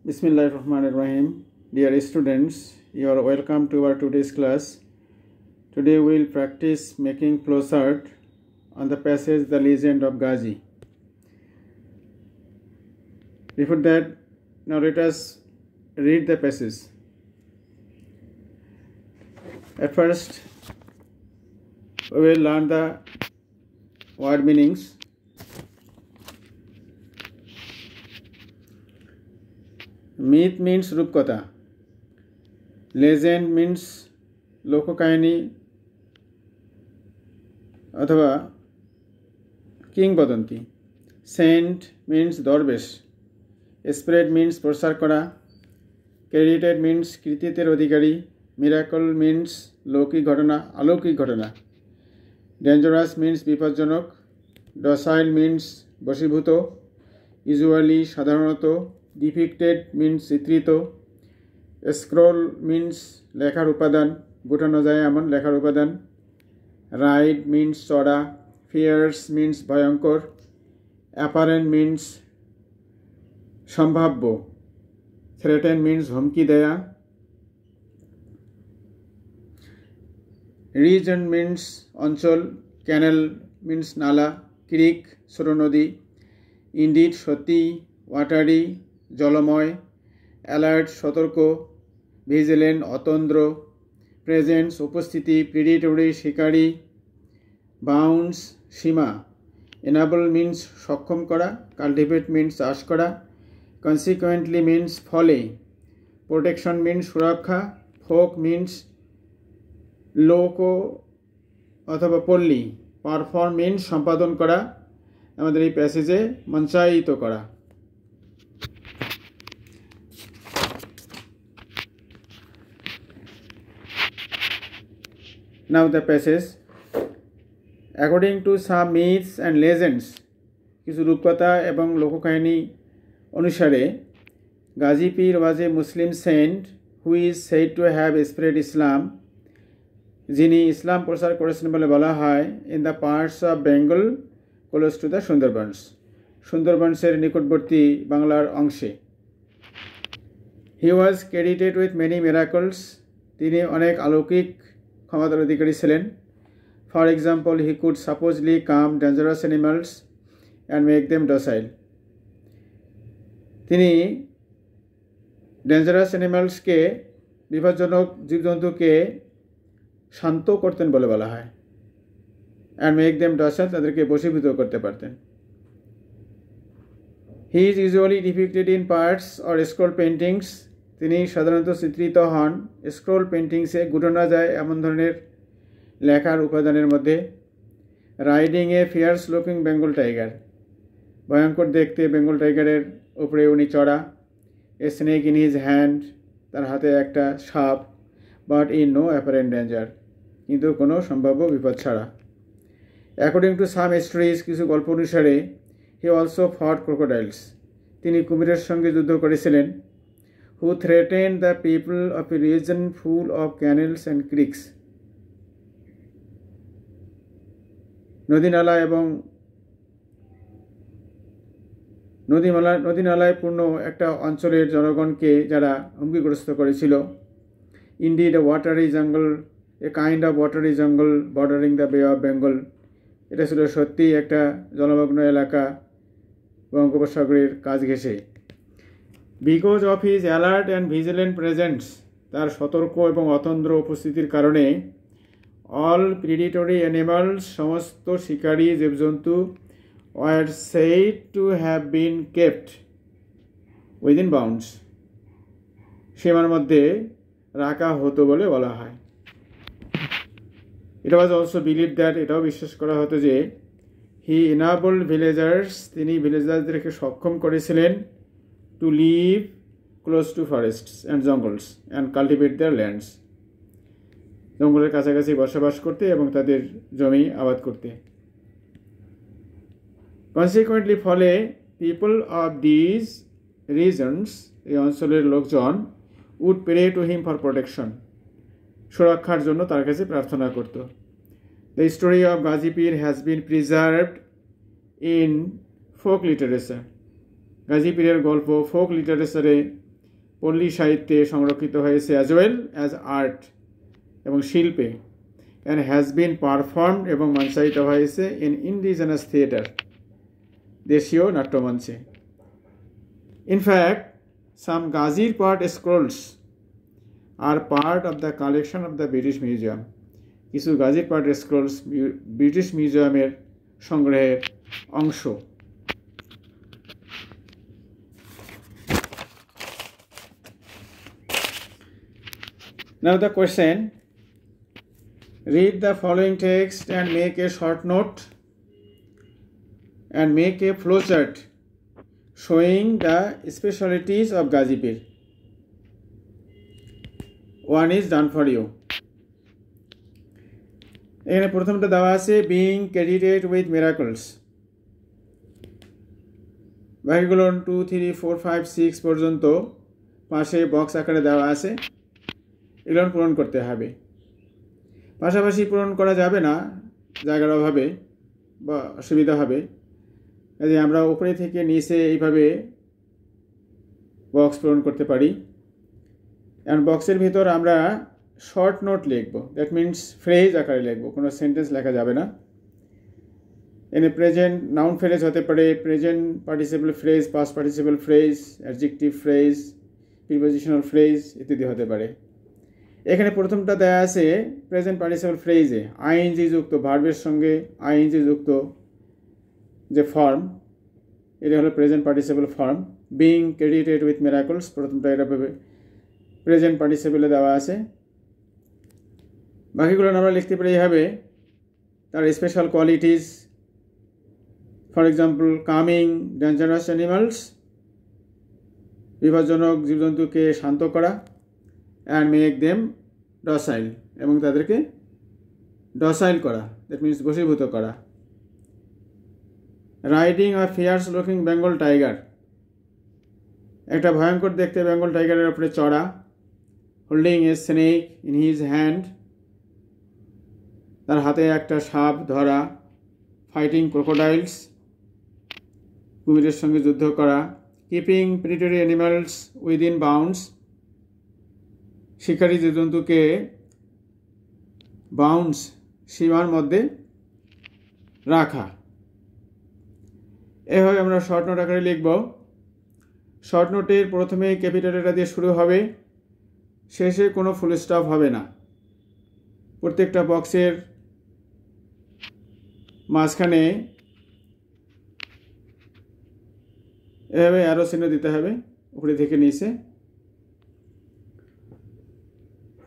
Bismillahirrahmanirrahim. Dear students, you are welcome to our today's class. Today we will practice making flowchart on the passage The Legend of Ghazi. Before that, now let us read the passage. At first, we will learn the word meanings. Myth means রূপকথা. Legend means লোককাহিনী অথবা কিংবদন্তি. Saint means দরবেশ. Spread means প্রসার করা. Credited means কৃতিত্বের অধিকারী. Miracle means অলৌকিক ঘটনা. Dangerous means বিপজ্জনক. Docile means বশীভূত. Usually সাধারণত. Depicted means চিত্রিত. Scroll means লেখার উপাদান, গোটানো যায় এমন লেখার উপাদান. Ride means চড়া. Fierce means ভয়ঙ্কর. Apparent means সম্ভাব্য. Threaten means হুমকি দেয়া. Region means অঞ্চল. Canal means নালা. Creek ছোট নদী. Indeed সত্যি. Watery জলময়. অ্যালার্ট সতর্ক. ভিজিলেন্ট অতন্দ্র. প্রেজেন্স উপস্থিতি. প্রিডেটরি শিকারী. বাউন্ডস সীমা. এনাবল মিন্স সক্ষম করা. কাল্টিভেট মিন্স চাষ করা. কনসিকুয়েন্টলি মিন্স ফলে. প্রোটেকশন মিন্স সুরক্ষা. ফোক মিন্স লোক অথবা পল্লী. পারফর্ম মিন্স সম্পাদন করা, আমাদের এই প্যাসেজে মঞ্চায়িত করা. Now the passage. According to some myths and legends, কিছু রূপকথা এবং লোককাহিনী অনুসারে গাজী পীর was a Muslim saint who is said to have spread Islam, যিনি ইসলাম প্রচার করেছেন বলে বলা হয়, in the parts of Bengal close to the Sundarbans, সুন্দরবনসের নিকটবর্তী বাংলার অংশে. He was credited with many miracles, তিনি অনেক অলৌকিক ক্ষমতার অধিকারী ছিলেন. For example, he could supposedly calm dangerous animals and make them docile. তিনি ডেঞ্জারাস অ্যানিমালসকে, বিপজ্জনক জীবজন্তুকে শান্ত করতেন বলে বলা হয়. and make them docile, তাদেরকে বশীভূত করতে পারতেন. He is usually depicted in parts or scroll paintings. তিনি সাধারণত চিত্রিত হন স্ক্রোল পেন্টিংসে, গুটানো যায় এমন ধরনের লেখার উপাদানের মধ্যে. Riding a fierce looking Bengal tiger, ভয়ঙ্কর দেখতে বেঙ্গল টাইগারের উপরে উনি চড়া. A snake in his hand, তার হাতে একটা সাপ. But in no apparent danger, কিন্তু কোনো সম্ভাব্য বিপদ ছাড়া. অ্যাকর্ডিং টু সাম স্টোরিজ, কিছু গল্প অনুসারে, হি অলসো ফট ক্রোকোডাইলস, তিনি কুমিরের সঙ্গে যুদ্ধ করেছিলেন. who threatened the people of a region full of canals and creeks. নদী নালায় পূর্ণ একটা অঞ্চলের জনগণকে যারা হুমকিগ্রস্ত করেছিল. Indeed a watery jungle, a kind of watery jungle bordering the Bay of Bengal, এটা ছিল সত্যি একটা জলমগ্ন এলাকা বঙ্গোপসাগরের কাছ ঘেঁষে. Because of his alert and vigilant presence, তার সতর্ক এবং অতন্দ্র উপস্থিতির কারণে, all predatory animals, সমস্ত শিকারী জীবজন্তু, were said to have been kept within bounds, সীমার মধ্যে রাখা হতো বলে বলা হয়. It was also believed that, এটাও বিশ্বাস করা হতো যে, he enabled villagers, তিনি ভিলেজারদেরকে সক্ষম করেছিলেন to live close to forests and jungles and cultivate their lands, জঙ্গলের কাছাকাছি বসবাস করতে এবং তাদের জমি আবাদ করতে. Consequently, ফলে people of these regions, এই অঞ্চলের লোকজন, would pray to him for protection, সুরক্ষার জন্য তার কাছে প্রার্থনা করত. The story of Ghazi Pir has been preserved in folk literature. Gazi পীরের গল্প ফোক লিটারেচারে পল্লী সাহিত্যে সংরক্ষিত হয়েছে অ্যাজ ওয়েল অ্যাজ আর্ট এবং শিল্পে, অ্যান্ড হ্যাজ বিন পারফর্মড এবং মঞ্চায়িত হয়েছে ইন ইন্ডিজিনাস থিয়েটার, দেশীয় নাট্যমঞ্চে। ইনফ্যাক্ট সাম গাজির part scrolls are part of the collection of the British Museum. কিছু গাজির পার্ট স্ক্রোলস ব্রিটিশ মিউজিয়ামের সংগ্রহের অংশ। Now the question: read the following text and make a short note and make a flowchart showing the specialties of Gazipur. One is done for you. এখানে প্রথমটা দেওয়া আছে being credited with miracles. বাকিগুলো 2, 3, 4, 5, 6 পর্যন্ত পাশে বক্স আকারে দেওয়া আছে, এগুলো পূরণ করতে হবে। পাশাপাশি পূরণ করা যাবে না, জায়গার অভাবে বা অসুবিধা হবে, কাজে আমরা উপরে থেকে নিচে এইভাবে বক্স পূরণ করতে পারি। এবং বক্সের ভিতর আমরা শর্ট নোট লিখব, দ্যাট মিনস ফ্রেজ আকারে লিখব, কোনো সেন্টেন্স লেখা যাবে না। এনে প্রেজেন্ট নাউন ফ্রেজ হতে পারে, present participle phrase, past participle phrase, adjective phrase, prepositional phrase ইত্যাদি হতে পারে। এখানে প্রথমটা দেয়া আছে প্রেজেন্ট পার্টিসিপল ফ্রেজে আইএনজি যুক্ত ভার্বের সঙ্গে আইএনজি যুক্ত যে ফর্ম, এটা হলো present participle form. Being credited with miracles, প্রথমটা এটা প্রেজেন্ট পার্টিসিপলে দেওয়া আছে। বাকিগুলো আমরা লিখতে পারি এইভাবে, তার special qualities, for example coming dangerous animals, বিপজ্জনক জীবজন্তুকে শান্ত করা, অ্যান্ড মেক দেম ডসাইল, এবং তাদেরকে ডসাইল করা, দ্যাট মিনস বশীভূত করা। Riding a fierce looking Bengal tiger, একটা ভয়ঙ্কর দেখতে বেঙ্গল টাইগারের উপরে চড়া। Holding a snake in his hand, তার হাতে একটা সাপ ধরা। ফাইটিং ক্রোকোডাইলস, কুমিরের সঙ্গে যুদ্ধ করা। Keeping predatory animals within bounds, শিকারী জীবজন্তুকে বাউন্ডস সীমার মধ্যে রাখা। এভাবে আমরা শর্ট নোট আকারে লিখব। শর্ট নোটের প্রথমে ক্যাপিটাল লেটার দিয়ে শুরু হবে, শেষে কোনো ফুল স্টপ হবে না। প্রত্যেকটা বক্সের মাঝখানে এভাবে অ্যারো চিহ্ন দিতে হবে উপরে থেকে নিচে।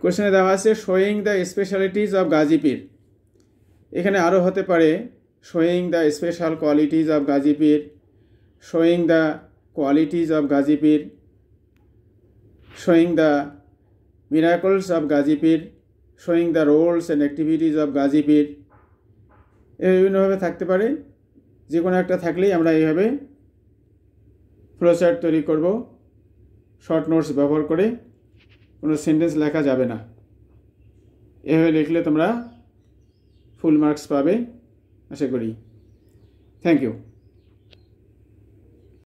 কোশ্চেনে দেওয়া আছে showing the specialities of Gazipur. এখানে আরও হতে পারে showing the special qualities of Gazipur, showing the qualities of Gazipur, showing the miracles of Gazipur, showing the roles and activities of Gazipur. এ বিভিন্নভাবে থাকতে পারে, যে কোনো একটা থাকলেই আমরা এইভাবে ফ্লোচার্ট তৈরি করব। শর্ট নোটস ব্যবহার করে কোনো সেন্টেন্স লেখা যাবে না। এভাবে লিখলে তোমরা ফুল মার্কস পাবে আশা করি। Thank you.